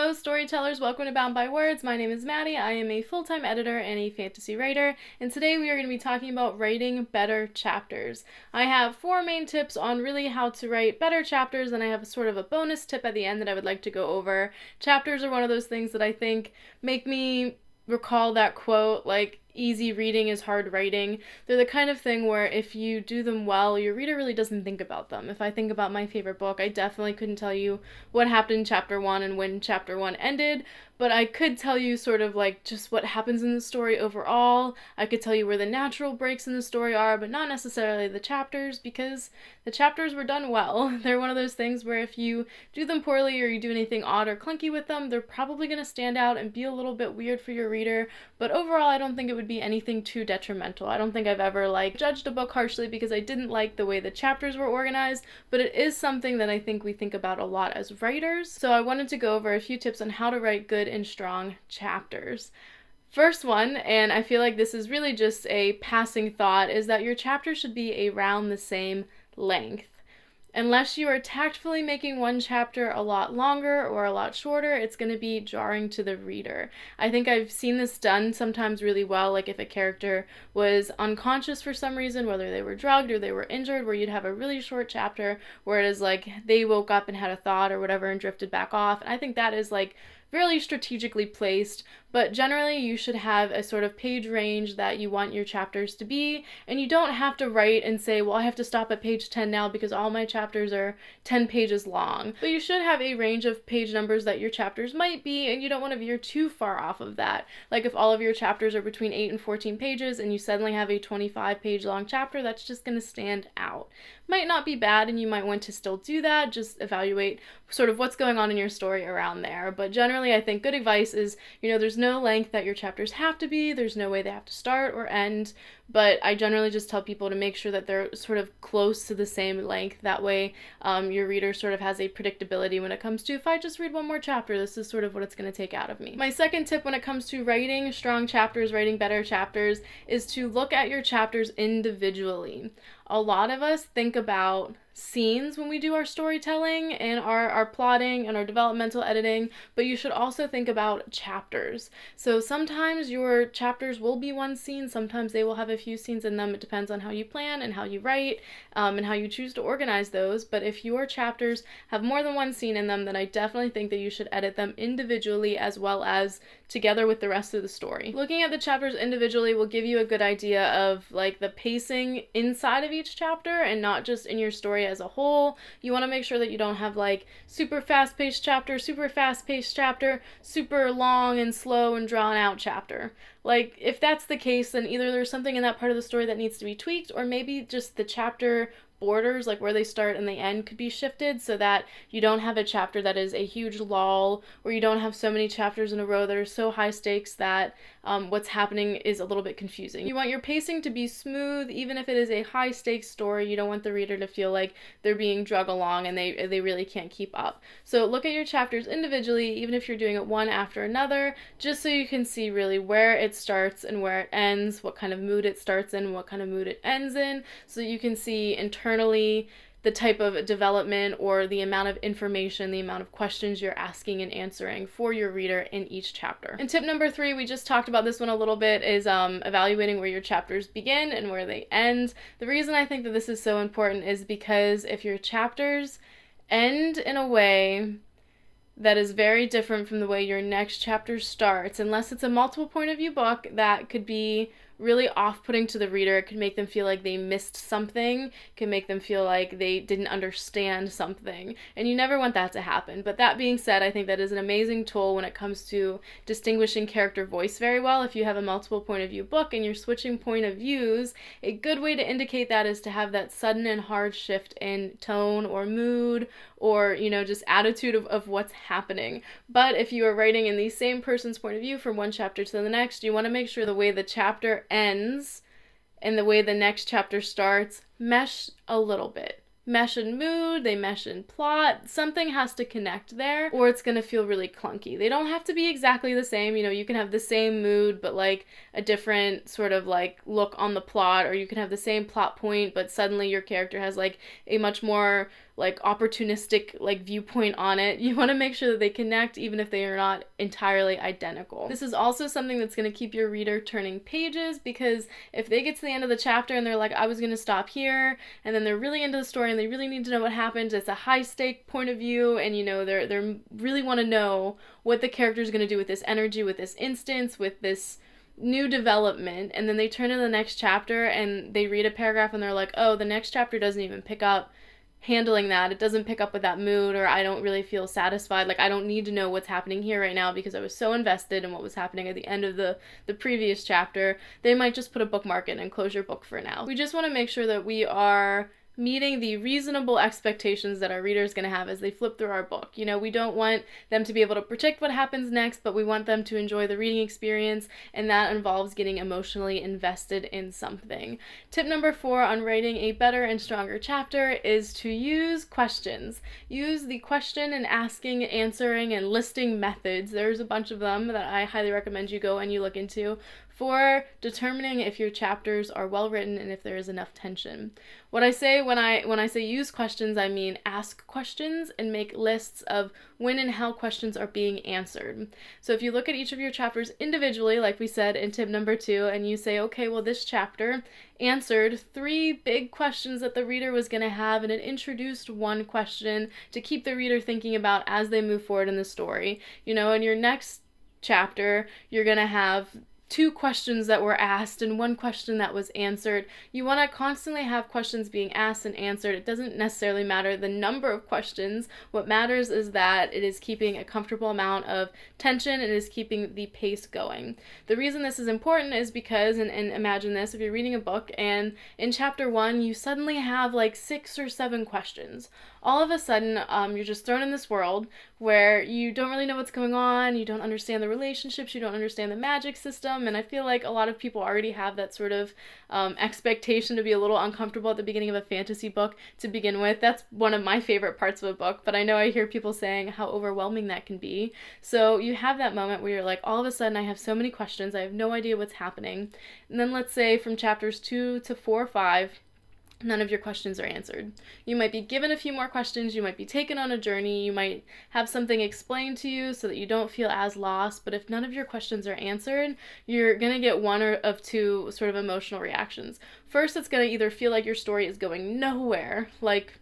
Hello Storytellers, welcome to Bound by Words. My name is Madie. I am a full-time editor and a fantasy writer, and today we are going to be talking about writing better chapters. I have 4 main tips on really how to write better chapters, and I have sort of a bonus tip at the end that I would like to go over. Chapters are one of those things that I think make me recall that quote, like, easy reading is hard writing. They're the kind of thing where if you do them well, your reader really doesn't think about them. If I think about my favorite book, I definitely couldn't tell you what happened in chapter 1 and when chapter 1 ended, but I could tell you sort of like just what happens in the story overall. I could tell you where the natural breaks in the story are, but not necessarily the chapters, because the chapters were done well. They're one of those things where if you do them poorly or you do anything odd or clunky with them, they're probably going to stand out and be a little bit weird for your reader, but overall I don't think it would be anything too detrimental. I don't think I've ever judged a book harshly because I didn't like the way the chapters were organized, but it is something that I think we think about a lot as writers. So I wanted to go over a few tips on how to write good and strong chapters. First one, and I feel like this is really just a passing thought, is that your chapter should be around the same length. Unless you are tactfully making one chapter a lot longer or a lot shorter, it's going to be jarring to the reader. I think I've seen this done sometimes really well, like if a character was unconscious for some reason, whether they were drugged or they were injured, where you'd have a really short chapter where it is like they woke up and had a thought or whatever and drifted back off. And I think that is really strategically placed, but generally you should have a sort of page range that you want your chapters to be, and you don't have to write and say, well, I have to stop at page 10 now because all my chapters are 10 pages long. But you should have a range of page numbers that your chapters might be, and you don't want to veer too far off of that. Like if all of your chapters are between 8 and 14 pages and you suddenly have a 25-page long chapter, that's just going to stand out. Might not be bad, and you might want to still do that, just evaluate sort of what's going on in your story around there. But generally, I think good advice is, there's no length that your chapters have to be, there's no way they have to start or end, but I generally just tell people to make sure that they're sort of close to the same length. That way, your reader sort of has a predictability when it comes to, if I just read one more chapter, this is sort of what it's going to take out of me. My second tip when it comes to writing strong chapters, writing better chapters, is to look at your chapters individually. A lot of us think about scenes when we do our storytelling and our plotting and our developmental editing, but you should also think about chapters. So sometimes your chapters will be one scene, sometimes they will have a few scenes in them. It depends on how you plan and how you write and how you choose to organize those. But if your chapters have more than one scene in them, then I definitely think that you should edit them individually as well as together with the rest of the story. Looking at the chapters individually will give you a good idea of the pacing inside of each chapter and not just in your story as a whole. You want to make sure that you don't have super fast-paced chapter, super fast-paced chapter, super long and slow and drawn-out chapter. If that's the case, then either there's something in that part of the story that needs to be tweaked, or maybe just the chapter borders, where they start and they end, could be shifted so that you don't have a chapter that is a huge lull, or you don't have so many chapters in a row that are so high stakes that what's happening is a little bit confusing. You want your pacing to be smooth, even if it is a high stakes story. You don't want the reader to feel like they're being drug along and they really can't keep up. So look at your chapters individually, even if you're doing it one after another, just so you can see really where it starts and where it ends, what kind of mood it starts in, what kind of mood it ends in, so you can see internally the type of development or the amount of information, the amount of questions you're asking and answering for your reader in each chapter. And tip number 3, we just talked about this one a little bit, is evaluating where your chapters begin and where they end. The reason I think that this is so important is because if your chapters end in a way that is very different from the way your next chapter starts, unless it's a multiple point of view book, that could be really off-putting to the reader. It could make them feel like they missed something. It could make them feel like they didn't understand something. And you never want that to happen. But that being said, I think that is an amazing tool when it comes to distinguishing character voice very well. If you have a multiple point of view book and you're switching point of views, a good way to indicate that is to have that sudden and hard shift in tone or mood or, just attitude of what's happening. But if you are writing in the same person's point of view from one chapter to the next, you want to make sure the way the chapter ends and the way the next chapter starts mesh a little bit. Mesh in mood, they mesh in plot, something has to connect there or it's going to feel really clunky. They don't have to be exactly the same, you can have the same mood but a different sort of look on the plot, or you can have the same plot point but suddenly your character has a much more like opportunistic like viewpoint on it. You want to make sure that they connect even if they are not entirely identical. This is also something that's going to keep your reader turning pages, because if they get to the end of the chapter and they're like, I was going to stop here, and then they're really into the story and they really need to know what happened, it's a high stake point of view, and you know they're really want to know what the character is going to do with this energy, with this instance, with this new development, and then they turn to the next chapter and they read a paragraph and they're like, oh, the next chapter doesn't even pick up handling that. It doesn't pick up with that mood, or I don't really feel satisfied. Like, I don't need to know what's happening here right now because I was so invested in what was happening at the end of the previous chapter. They might just put a bookmark in and close your book for now. We just want to make sure that we are meeting the reasonable expectations that our reader is going to have as they flip through our book. You know, we don't want them to be able to predict what happens next, but we want them to enjoy the reading experience, and that involves getting emotionally invested in something. Tip number 4 on writing a better and stronger chapter is to use questions. Use the question and asking, answering, and listing methods. There's a bunch of them that I highly recommend you go and you look into for determining if your chapters are well written and if there is enough tension. What I say when I say use questions, I mean ask questions and make lists of when and how questions are being answered. So if you look at each of your chapters individually, like we said in tip number 2, and you say, okay, well, this chapter answered 3 big questions that the reader was going to have, and it introduced 1 question to keep the reader thinking about as they move forward in the story. You know, in your next chapter, you're going to have 2 questions that were asked and 1 question that was answered. You want to constantly have questions being asked and answered. It doesn't necessarily matter the number of questions. What matters is that it is keeping a comfortable amount of tension and it is keeping the pace going. The reason this is important is because, and imagine this, if you're reading a book and in chapter 1 you suddenly have like 6 or 7 questions. All of a sudden, you're just thrown in this world where you don't really know what's going on, you don't understand the relationships, you don't understand the magic system, and I feel like a lot of people already have that sort of expectation to be a little uncomfortable at the beginning of a fantasy book to begin with. That's one of my favorite parts of a book, but I know I hear people saying how overwhelming that can be. So you have that moment where you're like, all of a sudden I have so many questions, I have no idea what's happening. And then let's say from chapters 2 to 4 or 5, none of your questions are answered. You might be given a few more questions, you might be taken on a journey, you might have something explained to you so that you don't feel as lost, but if none of your questions are answered, you're going to get one of 2 sort of emotional reactions. First, it's going to either feel like your story is going nowhere, like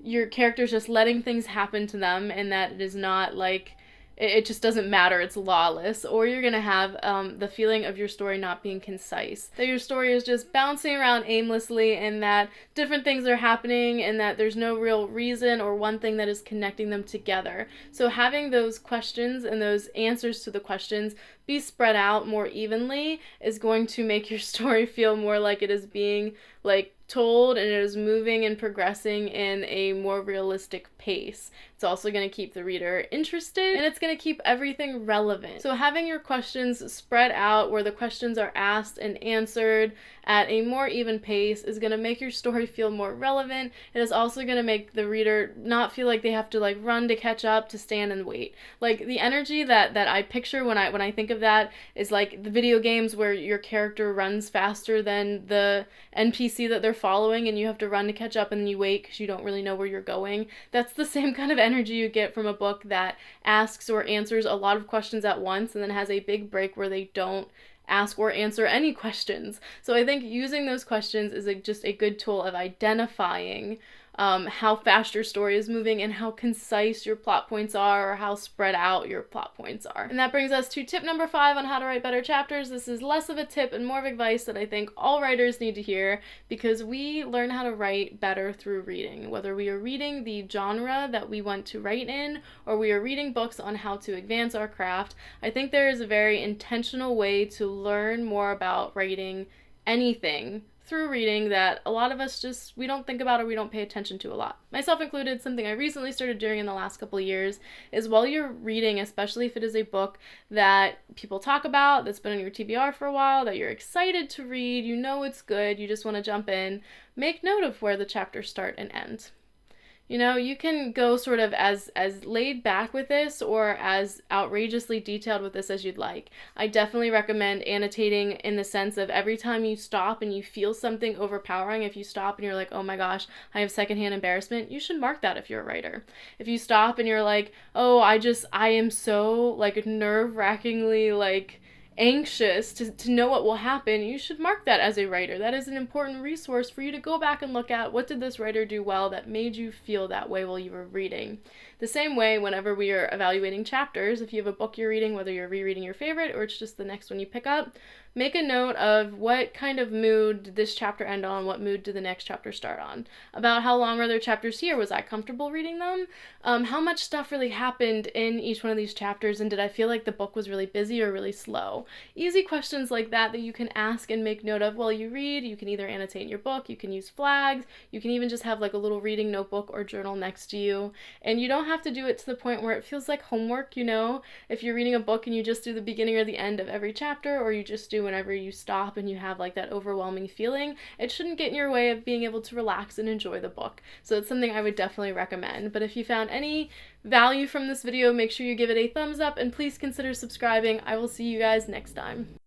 your character's just letting things happen to them and that it is not like it just doesn't matter, it's lawless, or you're going to have the feeling of your story not being concise, that your story is just bouncing around aimlessly and that different things are happening and that there's no real reason or one thing that is connecting them together. So having those questions and those answers to the questions be spread out more evenly is going to make your story feel more like it is being like told and it is moving and progressing in a more realistic pace. It's also going to keep the reader interested and it's going to keep everything relevant. So having your questions spread out where the questions are asked and answered at a more even pace is going to make your story feel more relevant. It is also going to make the reader not feel like they have to like run to catch up, to stand and wait. Like the energy that I picture when I think of that is like the video games where your character runs faster than the NPC that they're following and you have to run to catch up and then you wait because you don't really know where you're going. That's the same kind of energy you get from a book that asks or answers a lot of questions at once and then has a big break where they don't ask or answer any questions. So I think using those questions is just a good tool of identifying how fast your story is moving and how concise your plot points are or how spread out your plot points are. And that brings us to tip number 5 on how to write better chapters. This is less of a tip and more of advice that I think all writers need to hear because we learn how to write better through reading. Whether we are reading the genre that we want to write in or we are reading books on how to advance our craft, I think there is a very intentional way to learn more about writing anything through reading that a lot of us we don't think about or we don't pay attention to a lot. Myself included, something I recently started doing in the last couple of years is while you're reading, especially if it is a book that people talk about, that's been on your TBR for a while, that you're excited to read, you know it's good, you just want to jump in, make note of where the chapters start and end. You know, you can go sort of as laid back with this or as outrageously detailed with this as you'd like. I definitely recommend annotating in the sense of every time you stop and you feel something overpowering, if you stop and you're like, oh my gosh, I have secondhand embarrassment, you should mark that if you're a writer. If you stop and you're like, oh, I am so like nerve-wrackingly like anxious to know what will happen, you should mark that as a writer. That is an important resource for you to go back and look at. What did this writer do well that made you feel that way while you were reading? The same way, whenever we are evaluating chapters, if you have a book you're reading, whether you're rereading your favorite or it's just the next one you pick up, make a note of what kind of mood did this chapter end on, what mood did the next chapter start on. About how long are their chapters here? Was I comfortable reading them? How much stuff really happened in each one of these chapters, and did I feel like the book was really busy or really slow? Easy questions like that that you can ask and make note of while you read. You can either annotate in your book, you can use flags, you can even just have like a little reading notebook or journal next to you. And you don't have to do it to the point where it feels like homework, you know? If you're reading a book and you just do the beginning or the end of every chapter, or you just do whenever you stop and you have like that overwhelming feeling, it shouldn't get in your way of being able to relax and enjoy the book. So it's something I would definitely recommend. But if you found any value from this video, make sure you give it a thumbs up and please consider subscribing. I will see you guys next time.